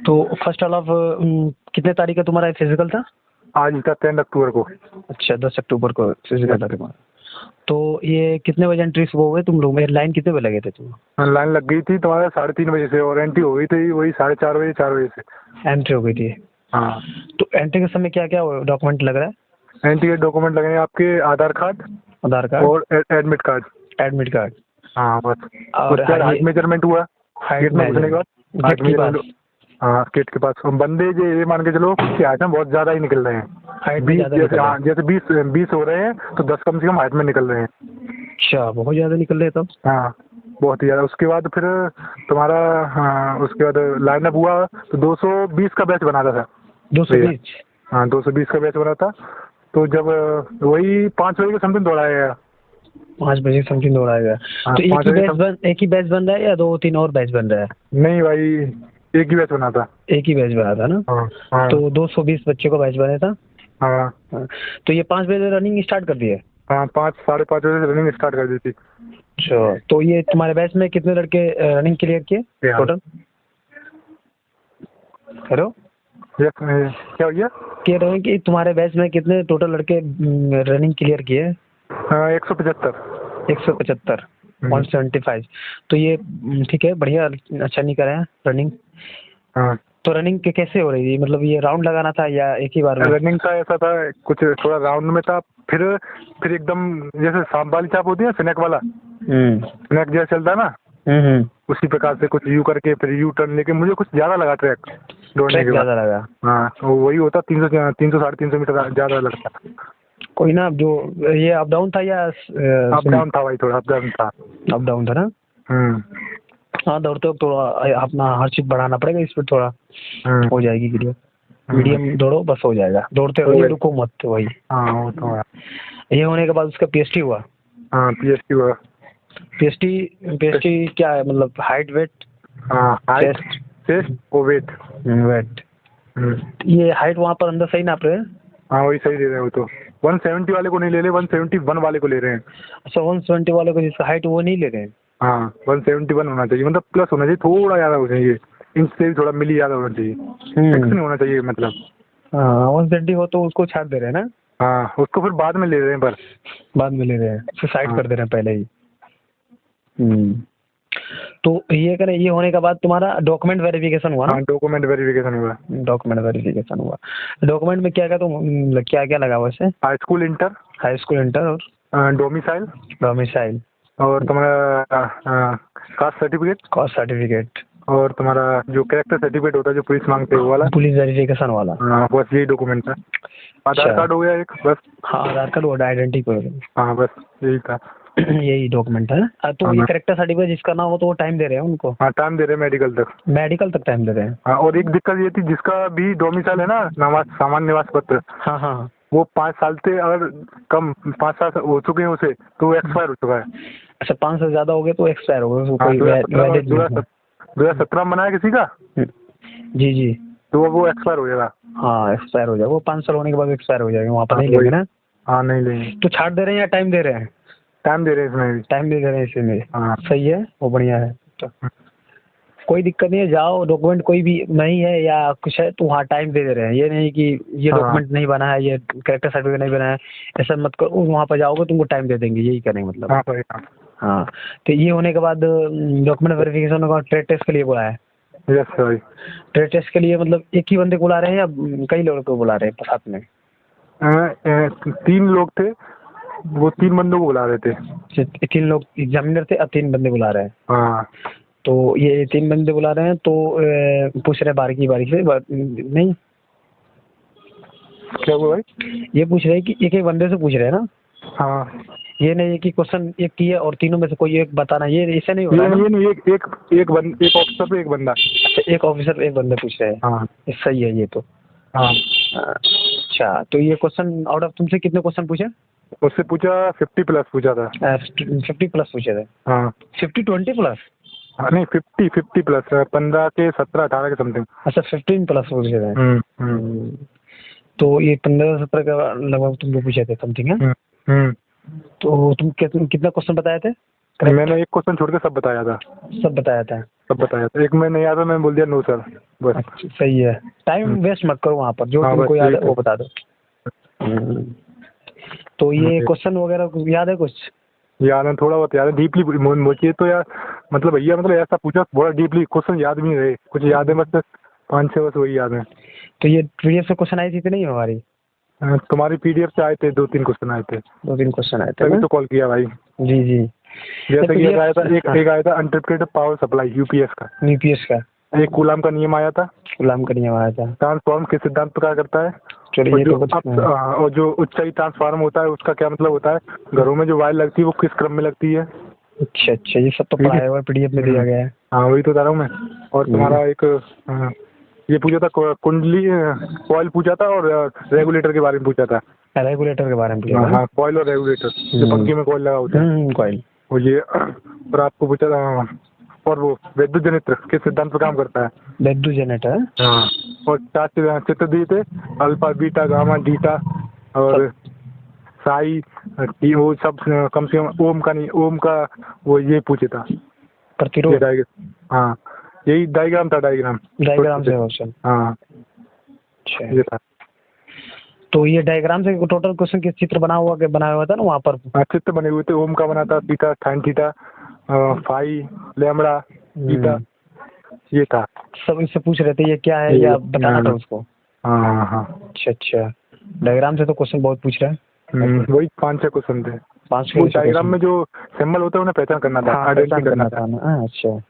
तो first all of कितने तारीख का तुम्हारा फिजिकल था? आज था 10 अक्टूबर को। अच्छा 10 अक्टूबर को फिजिकल था तुम्हारा। तो ये कितने बजे एंट्री सुबह हुए तुम लोग? मेरी लाइन कितने बजे लगे थे तुम? लाइन लग गई थी तुम्हारा 3:30 बजे से और एंट्री हो गई थी वही 4:30 बजे 4 बजे से एंट्री हो गई थी। हाँ। तो एंट्री के समय क्या क्या डॉक्यूमेंट लग रहा है? एंट्री के डॉक्यूमेंट लगेंगे आपके आधार कार्ड और एडमिट कार्ड। Admit card. हाँ बस। और उसके बाद हाइट मेजरमेंट हुआ गेट में घुसने के बाद। गेट के पास। हाँ गेट के पास बंदे ये मान के चलो कि हाइट में बहुत ज्यादा ही निकल रहे हैं। हाइट में ज्यादा जैसे हाँ जैसे 20 हो रहे हैं तो 10 कम से कम हाइट में निकल रहे हैं। अच्छा बहुत ज्यादा निकल रहे हैं तब। हाँ बहुत ही ज्यादा। उसके बाद फिर तुम्हारा हाँ उसके बाद लाइनअप हुआ तो 220 का बैच बना था। 220? हाँ 220 का बैच बना था। तो जब वही 5 बजे के समथिंग दौड़ाया गया। 5 बजे समथिंग दौड़ाएगा। हाँ, तो एक ही बैच बन रहा है या 2-3 और बैच बन रहा है? नहीं भाई एक ही बैच बना था। एक ही बैच बना था ना। हाँ, हाँ, तो 220 बच्चों का बैच बना था। हाँ, हाँ। तो ये 5 बजे रनिंग स्टार्ट कर दी है? हाँ 5-5:30 बजे से रनिंग स्टार्ट कर दी थी। अच्छा तो ये तुम्हारे बैच में कितने लड़के रनिंग क्लियर किए टोटल? हेलो क्या भैया? कह रहे हैं कि तुम्हारे बैच में कितने टोटल लड़के रनिंग क्लियर किए? 175। 175 175। तो ये ठीक है बढ़िया अच्छा नहीं करा है रनिंग। हाँ तो रनिंग के कैसे हो रही थी? मतलब ये राउंड लगाना था या एक ही बार में? रनिंग का ऐसा था कुछ थोड़ा राउंड में था फिर एकदम जैसे सांप वाली चाप होती है स्नैक वाला स्नैक जैसा चलता है ना उसी प्रकार से कुछ यू करके फिर यू टर्न लेके मुझे कुछ ज्यादा लगा ट्रैक दौड़ने के बाद। ज्यादा लगा? हाँ तो वही होता 300 साढ़े 300 मीटर ज्यादा लगता। कोई ना जो ये अप डाउन था या अप डाउन था भाई थोड़ा अप डाउन था। अप डाउन था ना। हाँ दौड़ते वक्त थोड़ा अपना हर चीज बढ़ाना पड़ेगा इस पर थोड़ा हो जाएगी क्लियर। मीडियम दौड़ो बस हो जाएगा। दौड़ते रहिए रुको मत वही। हाँ वो तो है। ये होने के बाद उसका पीएसटी हुआ? हाँ पीएसटी हुआ। पीएसटी क्या है मतलब हाइट वेट? हाँ हाइट चेस्ट और वेट। ये हाइट वहाँ पर अंदर सही नाप रहे हैं? हाँ वही सही दे रहे हैं वो तो 170 वाले को नहीं ले रहे 171 वाले को ले रहे हैं। अच्छा 170 वाले को जिसका हाइट वो नहीं ले रहे हैं? हाँ 171 होना चाहिए मतलब प्लस होना चाहिए थोड़ा ज़्यादा होना चाहिए इंच से भी थोड़ा मिली ज़्यादा होना चाहिए फिक्स नहीं होना चाहिए मतलब। हाँ 170 हो तो उसको छाट दे रहे हैं ना? हाँ उसको फिर बाद में ले रहे हैं पर बाद में ले रहे हैं फिर साइड कर दे रहे हैं पहले ही। तो ये करें ये होने के बाद तुम्हारा डॉक्यूमेंट वेरिफिकेशन हुआ ना? हाँ डॉक्यूमेंट वेरिफिकेशन हुआ। डॉक्यूमेंट में क्या क्या तुम क्या क्या लगा वैसे? हाई स्कूल इंटर और डोमिसाइल और तुम्हारा कास्ट सर्टिफिकेट और तुम्हारा जो कैरेक्टर सर्टिफिकेट होता है जो पुलिस मांगते हैं वो वाला पुलिस वेरिफिकेशन वाला। हाँ बस यही डॉक्यूमेंट था। आधार कार्ड हो गया एक बस। हाँ आधार कार्ड वो आइडेंटिटी प्रूफ। हाँ बस यही था। यही डॉक्यूमेंट है। तो ये कैरेक्टर सर्टिफिकेट जिसका ना हो तो वो टाइम दे रहे हैं उनको? हाँ टाइम दे रहे हैं मेडिकल तक टाइम दे रहे हैं। हाँ और एक दिक्कत ये थी जिसका भी डोमिसाइल है ना सामान्य निवास पत्र। हाँ वो 5 साल से अगर कम 5 साल हो चुके हैं उसे तो वो एक्सपायर हो चुका है। अच्छा 5 साल ज्यादा हो गए तो एक्सपायर हो गए। 2017 में बनाया किसी का जी तो वो एक्सपायर हो जाएगा। हाँ एक्सपायर हो जाएगा वो 5 साल होने के बाद एक्सपायर हो जाएगा वहाँ पर नहीं लेंगे ना? हाँ नहीं लेंगे। तो छाट दे रहे हैं या टाइम दे रहे हैं? टाइम दे रहे हैं इसमें भी। टाइम दे रहे हैं इसमें। हाँ सही है वो बढ़िया है। तो कोई दिक्कत नहीं है जाओ डॉक्यूमेंट कोई भी नहीं है या कुछ है तो वहाँ टाइम दे रहे हैं। ये नहीं कि ये डॉक्यूमेंट नहीं बना है ये कैरेक्टर सर्टिफिकेट नहीं बना है ऐसा मत करो। वहाँ पर जाओगे तुमको टाइम दे देंगे यही करेंगे मतलब। हाँ तो ये होने के बाद डॉक्यूमेंट वेरिफिकेशन होने के बाद ट्रेड टेस्ट के लिए बुलाया है? Yes sir. ट्रेड टेस्ट के लिए मतलब एक ही बंदे को बुला रहे हैं या कई लोगों को बुला रहे हैं साथ में? 3 लोग थे वो 3 बंदों को बुला रहे थे। 3 लोग एग्जामिनर थे और 3 बंदे बुला रहे हैं? हाँ तो ये 3 बंदे बुला रहे हैं तो पूछ रहे बारीकी से नहीं क्या हुआ भाई? ये पूछ रहे हैं कि एक बंदे से पूछ रहे हैं ना? हाँ ये नहीं है कि क्वेश्चन एक की है और तीनों में से कोई एक बताना ये ऐसा नहीं हो रहा है? ये नहीं एक ऑफिसर पे एक बंदा। अच्छा एक ऑफिसर पे एक बंदा पूछ रहे हैं। हाँ सही है ये तो। हाँ अच्छा तो ये क्वेश्चन आउट ऑफ तुमसे कितने क्वेश्चन पूछे? उससे पूछा 50 प्लस पूछा था। 50 प्लस पूछे थे? हाँ 50-20 प्लस? हाँ नहीं 50 प्लस 15 के 17 18 के समथिंग। अच्छा 15 प्लस पूछे थे। तो ये 15-17 का लगभग तुमको पूछे थे समथिंग है? तो तुम कितना क्वेश्चन बताए थे? मैंने एक क्वेश्चन छोड़ के सब बताया था। सब बताया था? सब बताया था। एक में नहीं आता मैंने बोल दिया नो सर बस। अच्छा, सही है। टाइम वेस्ट मत करो वहाँ पर, जो तुमको याद है वो बता दो। तो ये क्वेश्चन वगैरह याद है कुछ? याद है, थोड़ा बहुत याद है, डीपली मुझे तो यार मतलब भैया मतलब ऐसा पूछा बड़ा डीपली क्वेश्चन याद भी नहीं रहे, कुछ याद है बस 5-6 बस वही याद है। तो ये पीडीएफ से क्वेश्चन आई थी नहीं हमारी? तुम्हारी पीडीएफ से आए थे 2-3 क्वेश्चन आए थे। 2-3 क्वेश्चन आए थे तभी तो कॉल किया भाई। जी जी। जैसे कि एक आया था, एक आया था अनट्रिप्टेड पावर सप्लाई यूपीएस का। यूपीएस का एक कूलाम का नियम आया था। कूलाम का नियम आया था। ट्रांसफॉर्म किस सिद्धांत प्रकार करता है? और जो उच्चाई ट्रांसफार्म होता है उसका क्या मतलब होता है? घरों में जो वायर लगती है वो किस क्रम में लगती है? अच्छा अच्छा, ये सब तो पढ़ाया हुआ पीडीएफ में दिया गया है। हाँ वही तो बता रहा हूँ मैं। और तुम्हारा एक ये पूछा था कुंडली कॉइल पूछा था, और रेगुलेटर के बारे में पूछा था। रेगुलेटर के बारे में पूछा था। हाँ कॉइल और रेगुलेटर, जो पंखे में कॉइल लगा होता है कॉइल। वो ये। और आपको पूछा था, और वो विद्युत जनित्र किस सिद्धांत पर काम करता है? विद्युत जनरेटर। हाँ। और 4 चित्र दिए थे, अल्फा बीटा गामा डीटा और साई, वो सब कम से कम ओम का नहीं, ओम का वो ये पूछे था प्रतिरोध। हाँ यही डायग्राम था, डायग्राम से ऑप्शन। हाँ अच्छा ये था। तो ये डायग्राम से टोटल क्वेश्चन किस चित्र बनाया हुआ था ना वहाँ पर? चित्र बने हुए थे, ओम का बना था, theta sine theta phi lambda theta, ये था। सब इससे पूछ रहे थे ये क्या है या बताना था उसको? हाँ हाँ। अच्छा अच्छा, डायग्राम से तो क्वेश्चन बहुत पूछ रहे हैं। वही 5-6 क्वेश्चन थे। 5 डायग्राम में जो सिंबल होता है उन्हें पहचान करना था, आइडेंटिफाई करना था। अच्छा।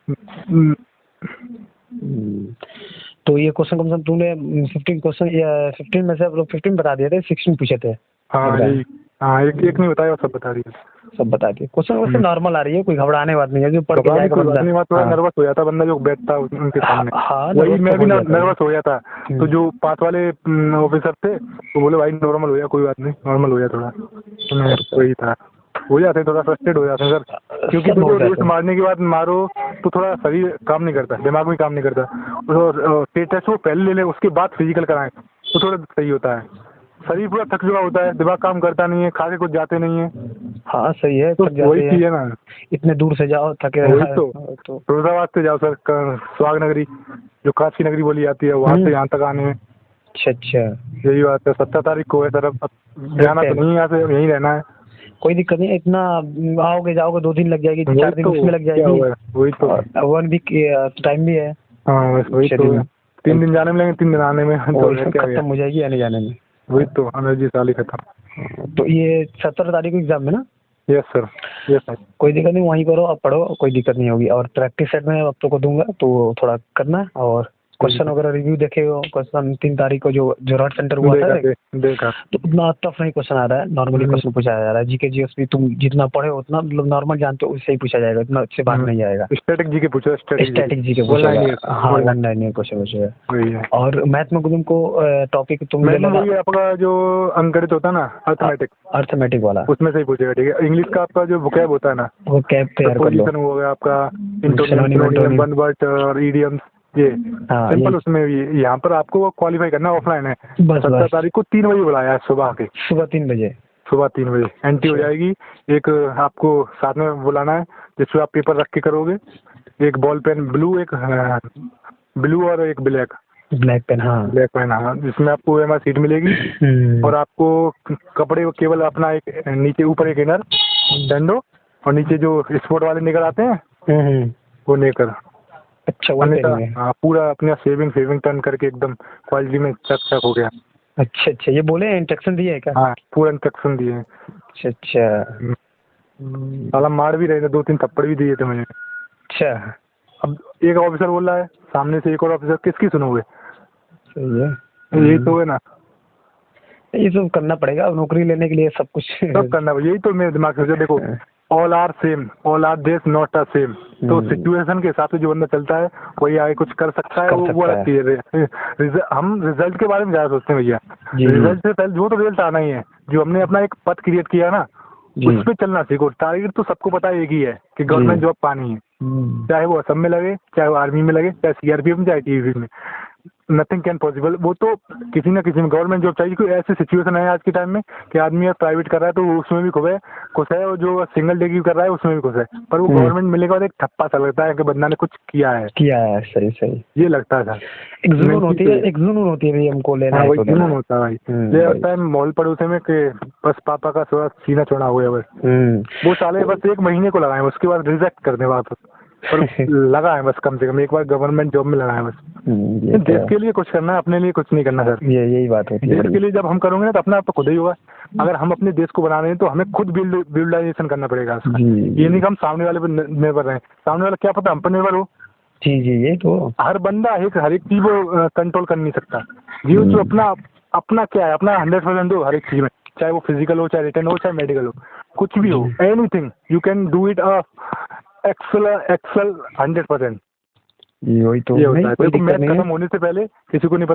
तो ये क्वेश्चन कम से कम तूने 15 क्वेश्चन या 15 में से आप लोग 15 बता दिए थे, 16 पूछे थे। हाँ एक नहीं बताया, सब बता दिए। सब बता दिए। क्वेश्चन वैसे नॉर्मल आ रही है, कोई घबराने बात नहीं है, जो पढ़ के जाएगा बंदा। थोड़ा नर्वस हो जाता बंदा जो बैठता उनके सामने। वही मैं भी नर्वस हो जाता। तो जो पास वाले ऑफिसर थे तो बोले भाई नॉर्मल हो जाए, कोई बात नहीं, नॉर्मल हो जाए थोड़ा। तो वही था, हो जाते थोड़ा फ्रस्ट्रेट हो जाते हैं सर, क्योंकि तो रेस्ट मारने के बाद मारो तो थोड़ा शरीर काम नहीं करता, दिमाग भी काम नहीं करता। और टेस्ट वो पहले ले लें, उसके बाद फिजिकल कराएं तो थोड़ा सही होता है। शरीर पूरा थक चुका होता है, दिमाग काम करता नहीं है, खा के कुछ जाते नहीं है। हाँ सही है, तो वही चीज है ना, इतने दूर से जाओ थके। वही तो फिरोजाबाद से जाओ सर, सुहाग नगरी जो काशी नगरी बोली जाती है, वहाँ से यहाँ तक आने में। अच्छा यही बात है। 17 तारीख को है सर, अब जाना तो नहीं, यहाँ से यहीं रहना है। कोई दिक्कत नहीं, इतना आओगे जाओगे 2 दिन लग जाएगी, 4 दिन उसमें लग जाएगी। वही तो 1 वीक टाइम भी है। हाँ बस वही तो 3 दिन जाने में लगेंगे, 3 दिन आने में, खत्म हो जाएगी आने जाने में। वही तो एनर्जी साल ही खत्म। तो ये 17 तारीख को एग्जाम है ना? Yes sir. कोई दिक्कत नहीं, वहीं करो, अब पढ़ो, कोई दिक्कत नहीं होगी। और प्रैक्टिस सेट में अब तो दूंगा तो थोड़ा करना, और क्वेश्चन वगैरह रिव्यू देखे हो। क्वेश्चन 3 तारीख को जो रॉड सेंटर हुआ था देखा, तो उतना टफ नहीं क्वेश्चन आ रहा है, नॉर्मली क्वेश्चन पूछा जा रहा है। जीके जीएस भी तुम जितना पढ़े हो उतना मतलब नॉर्मल जानते हो, उससे ही पूछा जाएगा, इतना अच्छे बात नहीं आएगा। स्टैटिक जीके पूछा, स्टैटिक जीके पूछा। हाँ ऑनलाइन क्वेश्चन पूछेगा। और मैथ में तुमको टॉपिक तुम ले लेना, आपका जो अंकगणित होता है ना, अर्थमेटिक वाला, उसमें से ही पूछेगा, ठीक है। इंग्लिश का आपका जो वोकैब होता है ना, वो कैब तैयार कर लो। हो गया आपका इंटोनियम, वन वर्ड और इडियम्स, ये सिंपल। उसमें भी यहाँ पर आपको क्वालिफाई करना, ऑफलाइन है। 17 तारीख को 3 बजे बुलाया है, सुबह 3 बजे। सुबह 3 बजे एंट्री हो जाएगी। एक आपको साथ में बुलाना है जिसमें आप पेपर रख के करोगे, एक बॉल पेन ब्लू, एक ब्लू और एक ब्लैक पेन। हाँ ब्लैक पेन, हाँ, जिसमें आपको एमआर सीट मिलेगी। और आपको कपड़े केवल अपना एक नीचे ऊपर एक इनर डंडो, और नीचे जो स्पोर्ट वाले निकल आते हैं वो लेकर। अच्छा हाँ, पूरा अपना सेविंग टर्न करके एकदम क्वालिटी में चक हो गया। अच्छा, ये बोले इंस्ट्रक्शन दिए है क्या? हाँ पूरा इंस्ट्रक्शन दिए हैं। अच्छा साला मार भी रहे थे, 2-3 थप्पड़ भी दिए थे मुझे। अच्छा, अब एक ऑफिसर बोल रहा है सामने से, एक और ऑफिसर, किसकी सुनोगे? सही है, यही तो है ना, ये सब करना पड़ेगा नौकरी लेने के लिए, सब कुछ सब करना पड़ेगा। यही तो मेरे दिमाग से देखो, all are same, all are this not a same. तो सिचुएशन के हिसाब से जो बंदा चलता है वही आगे कुछ कर सकता है, वो अलग चीज है। हम रिजल्ट के बारे में ज्यादा सोचते हैं भैया, रिजल्ट से पहले जो तो रिजल्ट आना ही है, जो हमने अपना एक पथ क्रिएट किया ना उस पर चलना सीखो। टारगेट तो सबको पता एक ही है कि गवर्नमेंट जॉब पानी है, चाहे वो असम में लगे, चाहे वो आर्मी में लगे, चाहे सीआरपीएफ में, चाहे टीवी में। Nothing can possible. वो तो किसी ना किसी में गवर्नमेंट जॉब चाहिए, क्योंकि ऐसी सिचुएशन है आज के टाइम में कि आदमी अब प्राइवेट कर रहा है तो वो उसमें भी खुश है, और जो सिंगल डे की कर रहा है उसमें भी खुश है, पर वो गवर्नमेंट मिलने के बाद एक ठप्पा सा लगता है कि बंदा ने कुछ किया है। सही सही, ये लगता था। एक जुनून होती है भाई हमको लेना है, वही जुनून होता है भाई। ये लगता है मॉल पड़ोसे में कि बस पापा का थोड़ा सीना चौड़ा हो गया बस। वो साले बस 1 महीने को लगाए, उसके बाद रिजेक्ट कर दे वापस, पर लगा है बस, कम से कम एक बार गवर्नमेंट जॉब में लगा है बस। देश के लिए कुछ करना है, अपने लिए कुछ नहीं करना सर। यही बात होती है। देश के लिए जब हम करेंगे ना तो अपना आप तो खुद ही होगा। अगर हम अपने देश को बना रहे हैं तो हमें खुद बिल्डाइजेशन करना पड़ेगा उसका। ये नहीं कि हम सामने वाले पर निर्भर रहें, सामने वाला क्या पता हम पर निर्भर हो। जी ये तो हर बंदा हर एक चीज को कंट्रोल कर नहीं सकता। जीवन जो अपना क्या है, अपना 100% दो हर एक चीज में, चाहे वो फिजिकल हो, चाहे रिटर्न हो, चाहे मेडिकल हो, कुछ भी हो, anything you can do it excel 100%। वही तो ये होता है। मैच खत्म होने से पहले किसी को नहीं पता